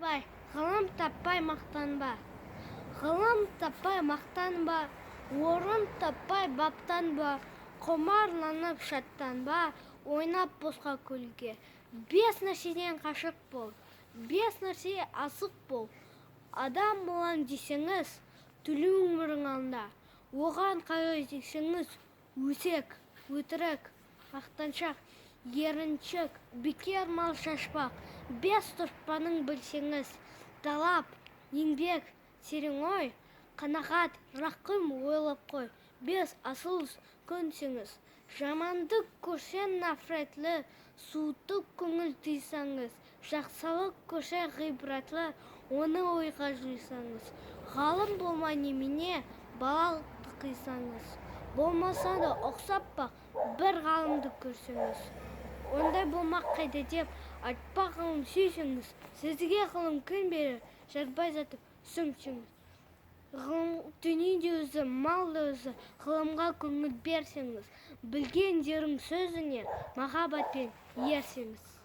таппай, ғылым таппай мақтанба. Ғылым таппай мақтанба, орын таппай баптанба, құмарланып шаттанба, ойнап босқа көлге. 5 нәрседен қашық бол, 5 нәрсе асық бол. Адам болам десеңіз, түлі өмірің алда. Оған қайғы десеңіз, өсек, өтірік, мақтаншақ, еріншік, бекер мал шашпақ. 5 тұрпаның білсеңіз, талап, еңбек, терең ой, қанағат, рақым ойлап қой. 5 асыл көнсеңіз, жамандық көрсең нафретлі, суытып көңіл тыйсаңыз, жақсылық көрсе ғибратлы, оны ойға жойсаңыз. Ғалым болмай немене, балалықты қисаңыз. Болмаса да ұқсап бақ, бір ғалымды көрсеңіз. Ондай болмақ қайда деп, айтпақ ғылым сүйсеңіз. Сізге ғылым күн берер, жарбай жатып сүңсеңіз. Дүниеде өзі, мал өзі, ғылымға көңіл берсеңіз. Білген жерің сөзіне, махаббатпен ерсеңіз.